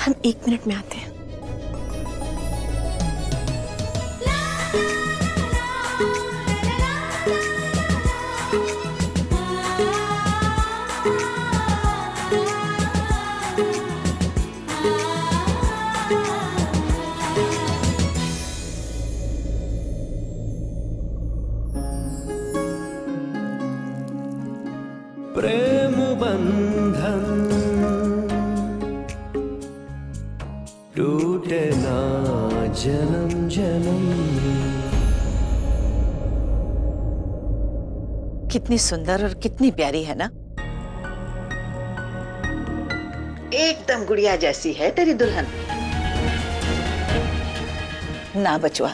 हम 1 मिनट में आते हैं। प्रेम बंधन टूटे ना जन्म जन्म। कितनी सुंदर और कितनी प्यारी है ना। एकदम गुड़िया जैसी है तेरी दुल्हन। ना बचवा,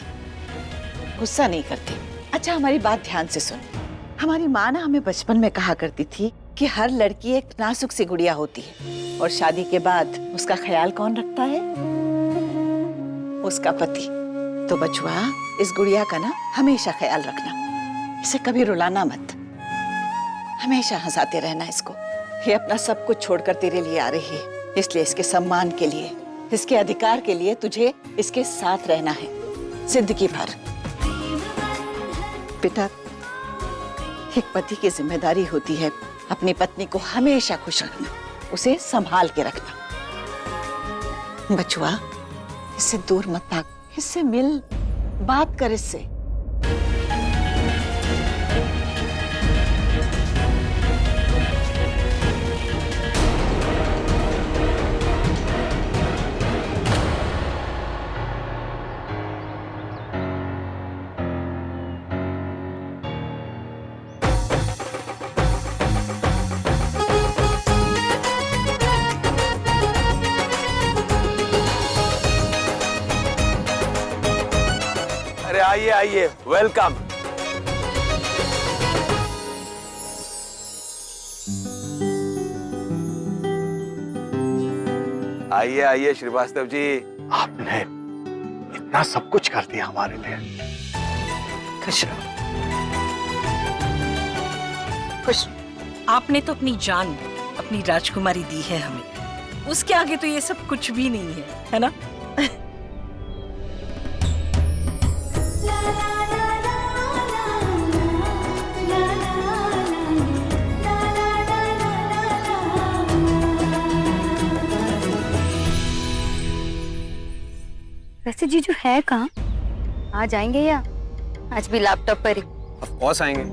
गुस्सा नहीं करती। अच्छा हमारी बात ध्यान से सुन। हमारी माँ ना हमें बचपन में कहा करती थी कि हर लड़की एक नाजुक सी गुड़िया होती है और शादी के बाद उसका ख्याल कौन रखता है? उसका पति। तो बचवा, इस गुड़िया का ना हमेशा ख्याल रखना, इसे कभी रुलाना मत, हमेशा हंसाते रहना इसको। ये अपना सब कुछ छोड़कर तेरे लिए आ रही है, इसलिए इसके सम्मान के लिए, इसके अधिकार के लिए तुझे इसके साथ रहना है जिंदगी भर। बेटा, एक पति की जिम्मेदारी होती है अपनी पत्नी को हमेशा खुश रखना, उसे संभाल के रखना। बचुआ, इससे दूर मत भाग, इससे मिल, बात कर इससे। अरे आइए आइए, वेलकम। आइए आइए श्रीवास्तव जी। आपने इतना सब कुछ कर दिया हमारे लिए। खुश रहो, खुश। आपने तो अपनी जान, अपनी राजकुमारी दी है हमें, उसके आगे तो ये सब कुछ भी नहीं है ना? वैसे जीजू है कहाँ? आ जाएंगे या आज भी लैपटॉप पर ही? ऑफ कोर्स आएंगे,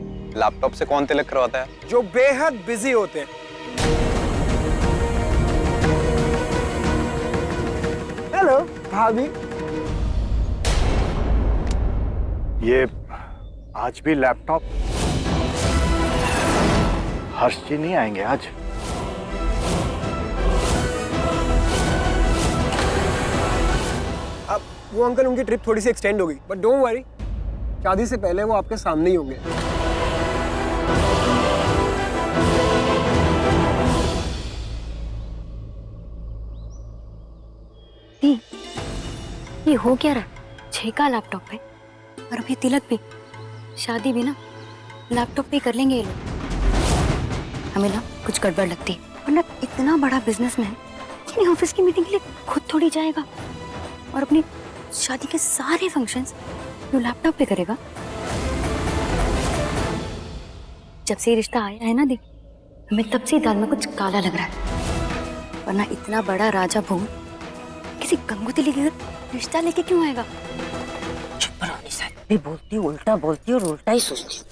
लैपटॉप से कौन तिलक करवाता है? जो बेहद बिजी होते हैं। हेलो भाभी। ये आज भी लैपटॉप? हर्ष जी नहीं आएंगे आज? अब वो अंकल, उनकी ट्रिप थोड़ी सी एक्सटेंड होगी, बट डोंट वरी, शादी से पहले वो आपके सामने ही होंगे। दी, ये हो क्या रहा है? 6 का लैपटॉप है और अभी तिलक भी, शादी भी ना लैपटॉप पे कर लेंगे ये लोग। हमें ना कुछ गड़बड़ लगती है, वरना इतना बड़ा बिजनेसमैन अपनी ऑफिस की मीटिंग के लिए खुद थोड़ी जाएगा और अपनी शादी के सारे फंक्शंस वो लैपटॉप पे करेगा। जब से ये रिश्ता आया है ना दी, हमें तब से दाल में कुछ काला लग रहा है, वरना इतना बड़ा राजा भोग किसी गंगोत्री के रिश्ता लेके क्यों आएगा? चुप रहो निशा, भी बोलती उल्टा बोलती और उल्टा ही सोचती।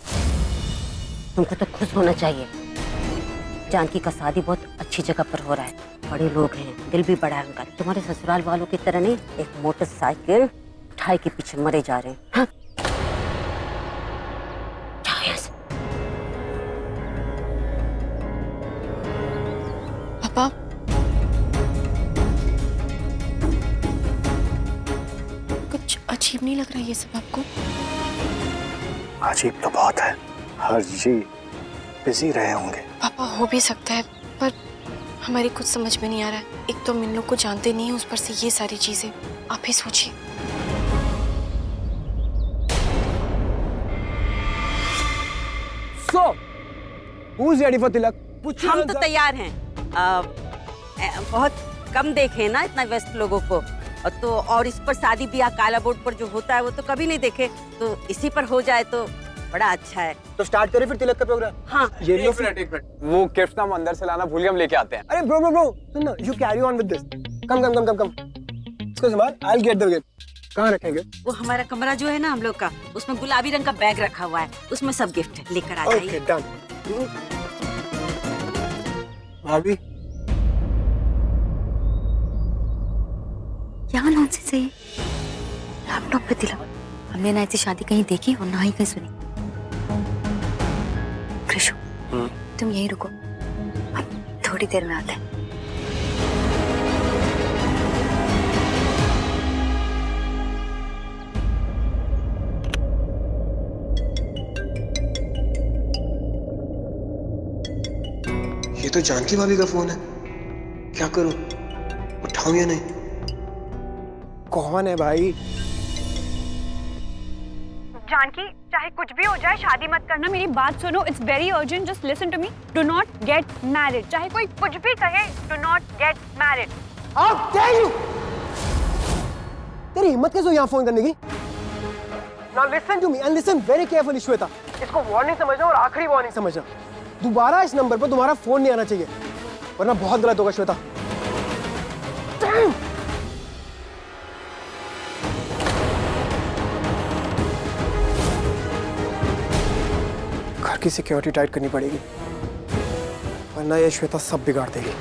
तुमको तो खुश होना चाहिए। जानकी का शादी बहुत अच्छी जगह पर हो रहा है, बड़े लोग हैं, दिल भी बड़ा है उनका। तुम्हारे ससुराल वालों की तरह नहीं, एक मोटरसाइकिल उठाई के पीछे मरे जा रहे हैं। हाँ? जाओ यहाँ से। पापा, कुछ अजीब नहीं लग रहा है ये सब आपको? अजीब तो बहुत है, हर्ष जी बिजी रहे होंगे। पापा, हो भी सकता है, पर हमारी कुछ समझ में नहीं आ रहा है। एक तो मिन्नू को जानते नहीं, उस पर से ये सारी चीजें। आप ही सोचिए। So, who's ready for तिलक? हम तो तैयार हैं। बहुत कम देखे ना इतना व्यस्त लोगों को। और इस पर शादी ब्याह काला बोर्ड पर जो होता है वो तो कभी नहीं देखे, तो इसी पर हो जाए तो बड़ा अच्छा है। तो स्टार्ट करें फिर तिलक का प्रोग्राम। हाँ ये लो एक मिनट वो गिफ्ट हम अंदर से लाना भूल गए, हम लेके आते हैं। अरे ब्रो ब्रो ब्रो सुन ना, you carry on with this. Come come come come come, इसको संभाल, I will get the gift. कहाँ रखेंगे? वो हमारा कमरा जो है ना हम लोग का, उसमें गुलाबी रंग का बैग रखा हुआ है, उसमें सब गिफ्ट है, लेकर आ जाइए। Okay done. भाभी क्या नॉनसेंस है ये? लैपटॉप पे तिलक। हमने ना ऐसी शादी कहीं देखी और ना ही कहीं सुनी। कृषु, तुम यहीं रुको, हम थोड़ी देर में आते हैं। ये तो जानकी भाभी का फोन है, क्या करूं? उठाऊं या नहीं? कौन है भाई? जानकी, चाहे कुछ भी हो जाए शादी मत करना, मेरी बात सुनो। It's very urgent, just listen to me. Do not get married. चाहे कोई कुछ भी कहे, do not get married. How dare you? तेरी हिम्मत कैसे हुई यहाँ फोन करने की? Now listen to me and listen very carefully, Shweta. इसको वार्निंग समझना और आखिरी वार्निंग समझना। दोबारा इस नंबर पर तुम्हारा फोन नहीं आना चाहिए, वरना बहुत गलत होगा श्वेता। Damn! घर की सिक्योरिटी टाइट करनी पड़ेगी, वरना ये श्वेता सब बिगाड़ देगी।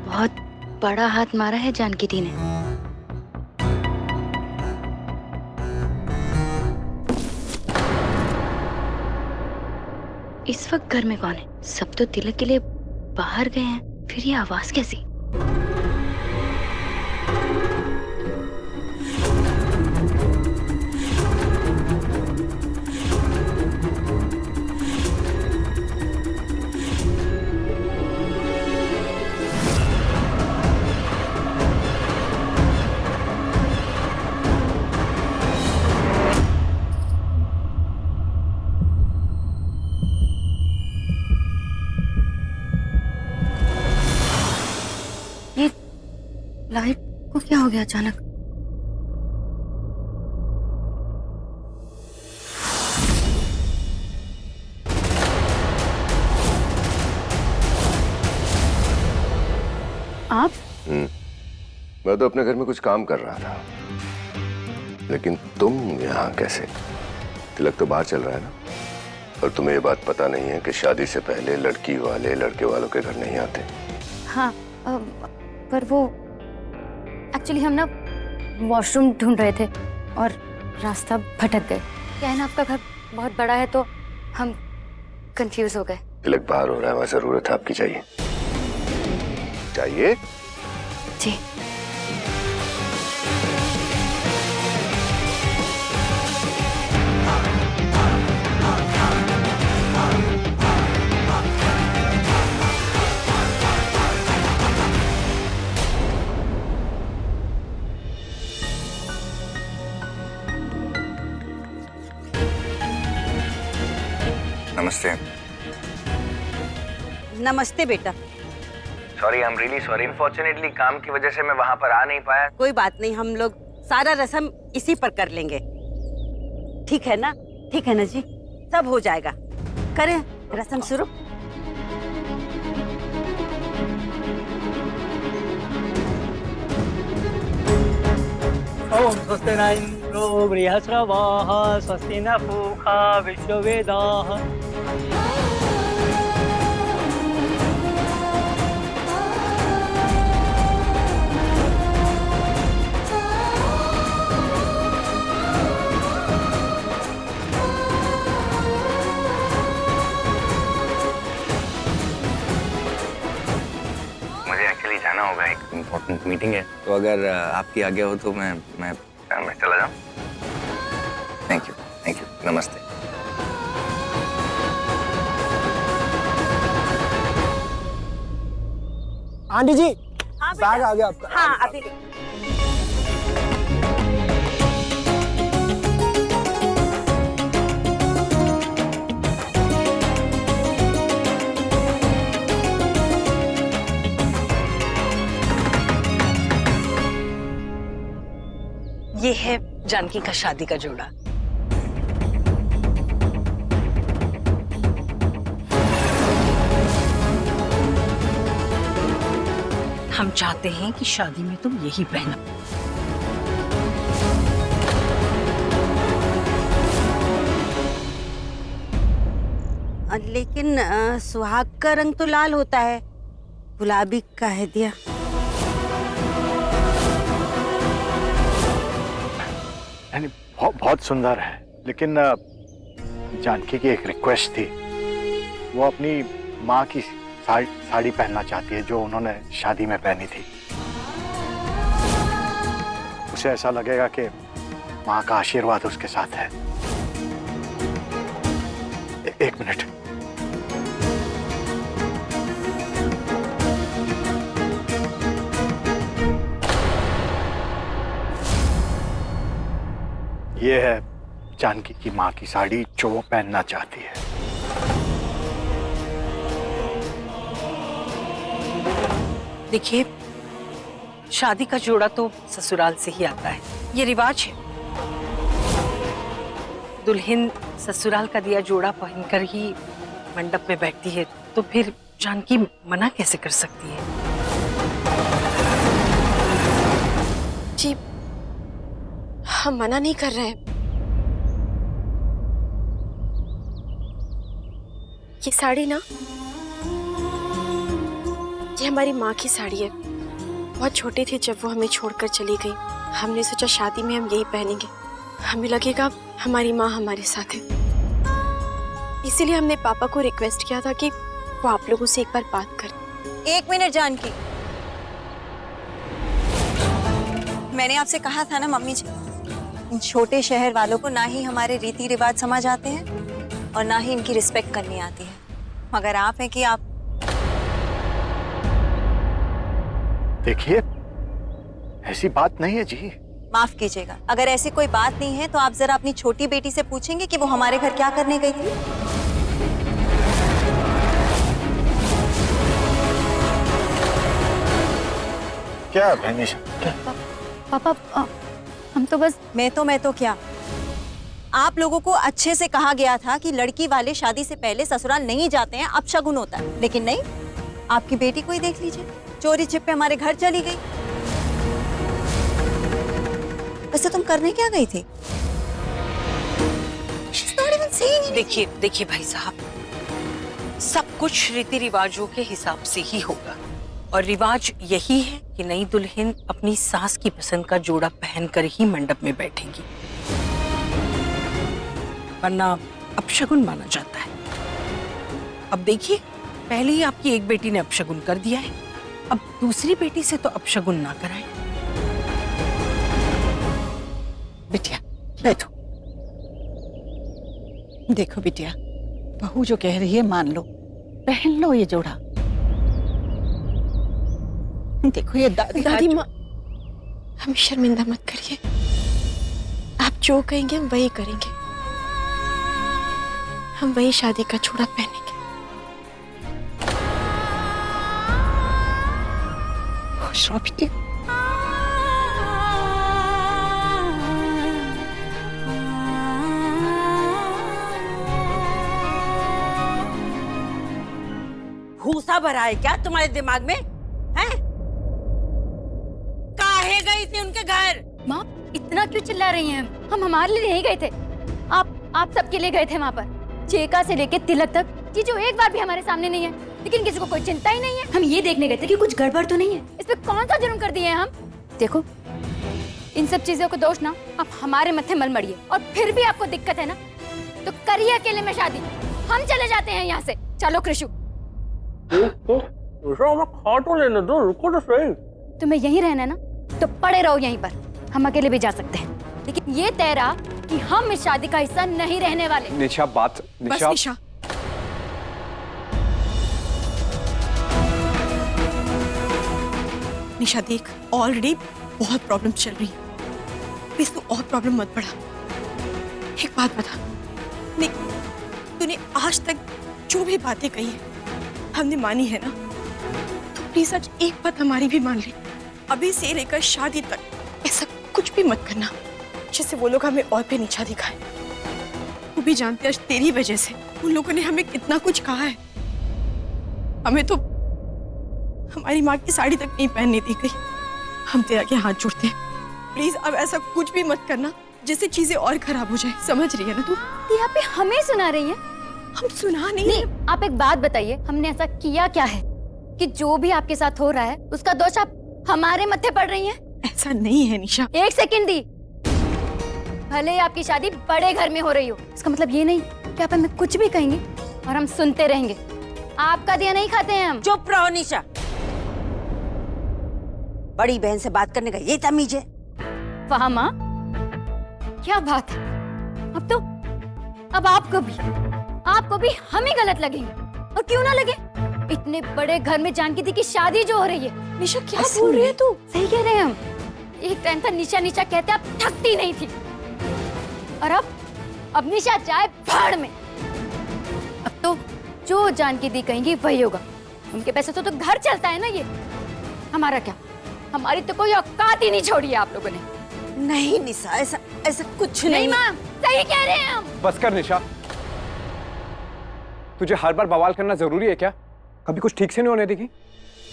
बहुत बड़ा हाथ मारा है जानकी दी ने। इस वक्त घर में कौन है? सब तो तिलक के लिए बाहर गए हैं, फिर ये आवाज कैसी? लाइट को क्या हो गया अचानक? आप? मैं तो अपने घर में कुछ काम कर रहा था, लेकिन तुम यहाँ कैसे? तिलक तो बाहर चल रहा है ना, और तुम्हें ये बात पता नहीं है कि शादी से पहले लड़की वाले लड़के वालों के घर नहीं आते। हाँ, पर वो एक्चुअली हम ना वॉशरूम ढूंढ रहे थे और रास्ता भटक गए। क्या है ना, आपका घर बहुत बड़ा है तो हम कंफ्यूज हो गए। तिलक बाहर हो रहा है, वहाँ जरूरत है आपकी। चाहिए चाहिए जी। नमस्ते। नमस्ते बेटा। Sorry, I am really sorry. Unfortunately काम की वजह से मैं वहां पर आ नहीं पाया। कोई बात नहीं, हम लोग सारा रस्म इसी पर कर लेंगे। ठीक है ना? ठीक है ना जी, सब हो जाएगा। करें रस्म शुरू। ओम स्वस्ति न इंद्रो बृहस्रवः स्वस्ति न पूषा विश्ववेदाः। मुझे एक्चुअली जाना होगा, एक इम्पोर्टेंट मीटिंग है, तो अगर आपकी आज्ञा हो तो मैं चला जाऊं। थैंक यू, नमस्ते। आंटी जी, हाँ बैग आ गया आपका। हाँ अभी ये है जानकी का शादी का जोड़ा। हम चाहते हैं कि शादी में तुम यही पहनो। लेकिन सुहाग का रंग तो लाल होता है, गुलाबी का है दिया। यानी बहुत सुंदर है, लेकिन जानकी की एक रिक्वेस्ट थी। वो अपनी माँ की साड़ी पहनना चाहती है जो उन्होंने शादी में पहनी थी। उसे ऐसा लगेगा कि माँ का आशीर्वाद उसके साथ है। एक मिनट। ये है जानकी की माँ की साड़ी जो वो पहनना चाहती है। देखिए, शादी का जोड़ा तो ससुराल से ही आता है, ये रिवाज है। दुल्हन ससुराल का दिया जोड़ा पहनकर ही मंडप में बैठती है, तो फिर जानकी मना कैसे कर सकती है? जी, हम मना नहीं कर रहे हैं। ये साड़ी ना, ये हमारी माँ की साड़ी है। बहुत छोटी थी जब वो हमें छोड़कर चली गई। हमने सोचा शादी में हम यही पहनेंगे, हमें लगेगा हमारी माँ हमारे साथ है। इसीलिए हमने पापा को रिक्वेस्ट किया था कि वो आप लोगों से एक बार बात कर। एक मिनट जानकी, मैंने आपसे कहा था ना मम्मी जी, इन छोटे शहर वालों को ना ही हमारे रीति रिवाज समझ आते हैं और ना ही इनकी रिस्पेक्ट करनी आती है। मगर आप हैं कि आप। देखिए, ऐसी बात नहीं है जी। माफ कीजिएगा, अगर ऐसी कोई बात नहीं है तो आप जरा अपनी छोटी बेटी से पूछेंगे कि वो हमारे घर क्या करने गई थी। क्या भैनिश? पापा, हम तो बस। मैं तो क्या, आप लोगों को अच्छे से कहा गया था कि लड़की वाले शादी से पहले ससुराल नहीं जाते हैं, अपशगुन होता है। लेकिन नहीं, आपकी बेटी को ही देख लीजिए, चोरी छिपे हमारे घर चली गई। वैसे तुम करने क्या गई थी? देखिए भाई साहब, सब कुछ रीति रिवाजों के हिसाब से ही होगा, और रिवाज यही है कि नई दुल्हन अपनी सास की पसंद का जोड़ा पहनकर ही मंडप में बैठेगी, वरना अपशगुन माना जाता है। अब देखिए, पहले ही आपकी एक बेटी ने अपशगुन कर दिया है, अब दूसरी बेटी से तो अपशगुन ना कराएं। बिटिया बैठो। देखो बिटिया, बहू जो कह रही है मान लो, पहन लो ये जोड़ा। देखो ये दादी माँ, हम शर्मिंदा मत करिए। आप जो कहेंगे हम वही करेंगे, हम वही शादी का जोड़ा पहनेंगे। खुश रहो बेटी। भूसा भरा है क्या तुम्हारे दिमाग में? हैं? काहे गई थी उनके घर? माँ, इतना क्यों चिल्ला रही हैं? हम हमारे लिए नहीं गए थे, आप सबके लिए गए थे वहाँ पर। चेका से लेके तिलक तक चीजों एक बार भी हमारे सामने नहीं है, लेकिन किसी को कोई चिंता ही नहीं है। हम ये देखने गए थे कि कुछ गड़बड़ तो नहीं है, इस पे कौन सा जुर्म कर दिए हैं हम। देखो, इन सब चीजों को दोष ना आप हमारे मत्थे मल मड़िए, और फिर भी आपको दिक्कत है ना तो करिए अकेले में शादी, हम चले जाते हैं यहाँ से। चलो कृषु। खा तो लेने दो, रुको तो सही। तुम्हें यहीं रहना है ना तो पड़े रहो यहीं पर, हम अकेले भी जा सकते हैं, लेकिन ये तय रहा कि हम इस शादी का हिस्सा नहीं रहने वाले। निशा बात, बस निशा, निशा देख, ऑलरेडी बहुत प्रॉब्लम चल रही है, प्लीज तू और प्रॉब्लम मत बढ़ा। एक बात बता, तूने आज तक जो भी बातें कही है हमने मानी है ना, तो प्लीज आज एक बात हमारी भी मान ले। अभी से लेकर शादी तक ऐसा कुछ भी मत करना जिससे वो लोग हमें और भी नीचा दिखाए। वो भी जानते आज तेरी वजह से उन लोगों ने हमें कितना कुछ कहा है। हमें तो हमारी माँ की साड़ी तक नहीं पहनने दी गई। हम तेरे आगे हाथ जोड़ते हैं, प्लीज अब ऐसा कुछ भी मत करना जिससे चीजें और खराब हो जाए। समझ रही है ना तू? यहाँ पे हमें सुना रही है? हम सुना नहीं। आप एक बात बताइए, हमने ऐसा किया क्या है कि जो भी आपके साथ हो रहा है उसका दोष आप हमारे मत्थे पड़ रही हैं? ऐसा नहीं है निशा। एक सेकंड दी, भले ही आपकी शादी बड़े घर में हो रही हो, इसका मतलब ये नहीं कि आप हमें कुछ भी कहेंगे और हम सुनते रहेंगे। आपका दिया नहीं खाते हैं हम। चुप रहो निशा, बड़ी बहन से बात करने का ये तमीज है? वाह माँ, क्या बात है। अब आपको भी हम ही गलत लगेंगे। और क्यों ना लगे, इतने बड़े घर में जानकी दी की शादी जो हो रही है। निशा क्या बोल रही है तू? सही कह रहे हैं हम। एक टाइम था निशा निशा कहते आप थकती नहीं थी, और अब निशा जाए भाड़ में। अब तो जो जानकी दी कहेंगी वही होगा। उनके पैसे तो घर चलता है ना ये। हमारा क्या, हमारी तो कोई औकात ही नहीं छोड़ी है आप लोगों ने। नहीं निशा, ऐसा कुछ नहीं माँ, सही कह रहे हैं हम। बस कर निशा, तुझे हर बार बवाल करना जरूरी है क्या? कभी कुछ ठीक से नहीं होने देगी?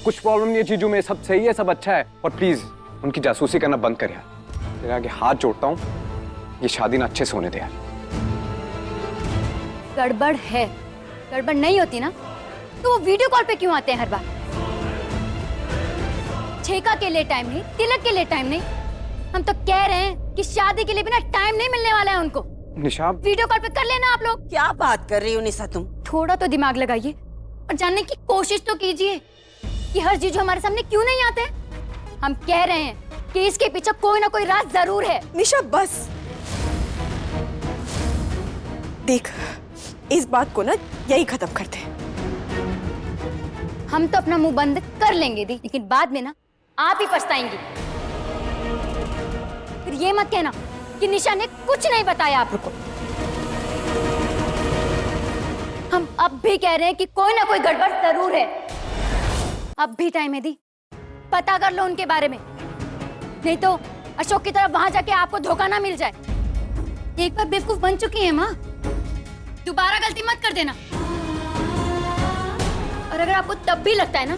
कुछ प्रॉब्लम नहीं है चीजों में, सब सही है, सब अच्छा है। और प्लीज उनकी जासूसी करना बंद कर यार। तेरे आगे हाथ जोड़ता हूँ, ये शादी ना अच्छे से होने दे यार। गड़बड़ है, गड़बड़ नहीं होती ना तो वो वीडियो कॉल पे क्यों आते हैं हर बार? छेका के लिए टाइम नहीं, तिलक के लिए टाइम नहीं। हम तो कह रहे हैं कि शादी के लिए बिना टाइम नहीं मिलने वाला है उनको। निशा, वीडियो कॉल पे कर लेना आप लोग। क्या बात कर रही हो निशा तुम? थोड़ा तो दिमाग लगाइए और जानने की कोशिश तो कीजिए कि हर चीज हमारे सामने क्यों नहीं आते। हम कह रहे हैं कि इसके पीछे कोई ना कोई राज जरूर है। निशा बस देख, इस बात को ना यही खत्म करते हैं। हम तो अपना मुंह बंद कर लेंगे दी, लेकिन बाद में ना आप ही पछताएंगी। फिर ये मत कहना कि निशा ने कुछ नहीं बताया आप लोग को। हम अब भी कह रहे हैं कि कोई ना कोई गड़बड़ जरूर है। अब भी टाइम है दी, पता कर लो उनके बारे में, नहीं तो अशोक की तरफ वहां जाके आपको धोखा ना मिल जाए। एक बार बेवकूफ बन चुकी है माँ, दोबारा गलती मत कर देना। और अगर आपको तब भी लगता है ना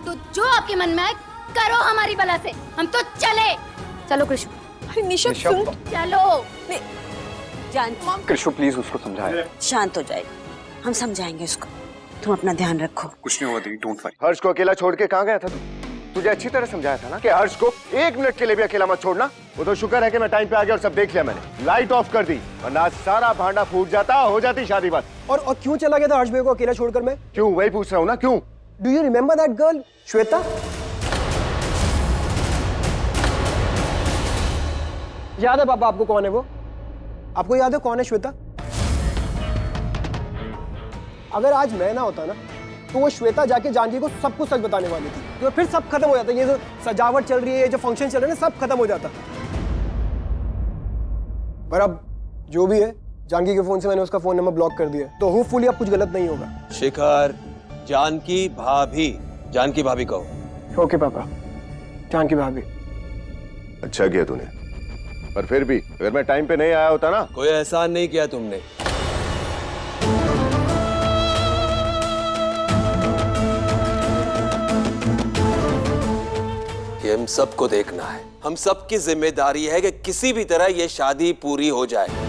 तो जो आपके मन में आए करो हमारी बला से। हम तो चले। चलो कृष्ण। अरे निशा सुन, चलो। कृष्ण प्लीज उसको समझाए। शांत हो जाएगी, हम समझाएंगे उसको। तुम अपना ध्यान रखो। कुछ नहीं हुआ दीदी, डोंट वरी। हर्ष को अकेला छोड़ के कहाँ गया था तू? तुझे अच्छी तरह समझाया था ना कि हर्ष को 1 मिनट के लिए भी अकेला मत छोड़ना। वो तो शुक्र है कि मैं टाइम पे आ गया और सब देख लिया मैंने। लाइट ऑफ कर दी, वरना सारा भांडा फूट जाता, हो जाती शादी बात। और क्यों चला गया था हर्ष भाई को अकेला छोड़कर? मैं क्यों, वही पूछ रहा हूँ ना, क्यों? Do you remember that girl Shweta? याद है पापा आपको कौन है वो? आपको याद है कौन है श्वेता? अगर आज मैं ना होता ना तो वो श्वेता जाके जानकी को सब कुछ सच बताने वाली थी, तो फिर सब खत्म हो जाता। ये जो सजावट चल रही है, ये जो फंक्शन चल रहे हैं, सब खत्म हो जाता। पर अब जो भी है, जानकी के फोन से मैंने उसका फोन नंबर ब्लॉक कर दिया, तो होपफुली अब कुछ गलत नहीं होगा। शिखर, जानकी भाभी कहो। ओके पापा, जानकी भाभी। अच्छा किया तूने, पर फिर भी अगर मैं टाइम पे नहीं आया होता ना। कोई एहसान नहीं किया तुमने। ये हम सबको देखना है, हम सबकी जिम्मेदारी है कि किसी भी तरह ये शादी पूरी हो जाए।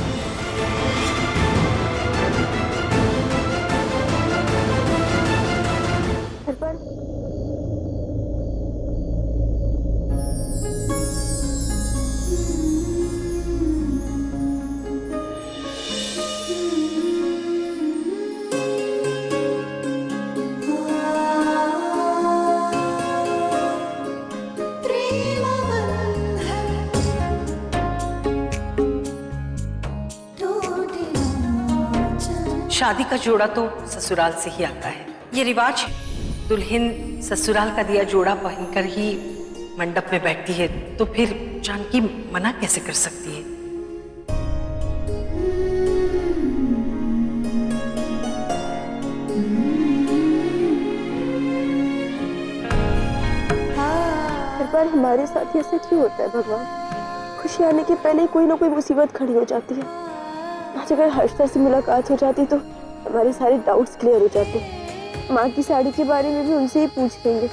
शादी का जोड़ा तो ससुराल से ही आता है, ये रिवाज है। दुल्हन ससुराल का दिया जोड़ा पहनकर ही मंडप में बैठती है, तो फिर जानकी मना कैसे कर सकती है? हर बार हमारे साथ ऐसे क्यों होता है भगवान? खुशी आने के पहले ही कोई ना कोई मुसीबत खड़ी हो जाती है। आज अगर हर्षदा से मुलाकात हो जाती तो हमारे सारे डाउट्स क्लियर हो जाते। माँ की साड़ी के बारे में भी उनसे ही पूछ लेंगे।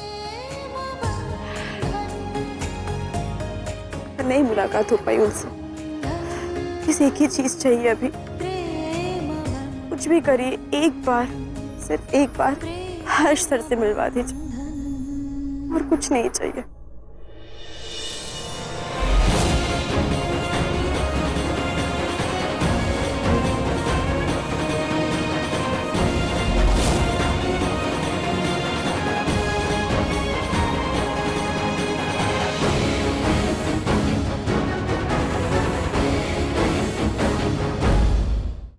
नहीं मुलाकात हो पाई उनसे। बस एक ही चीज चाहिए अभी, कुछ भी करिए, एक बार, सिर्फ एक बार हर्ष सर से मिलवा दीजिए, और कुछ नहीं चाहिए।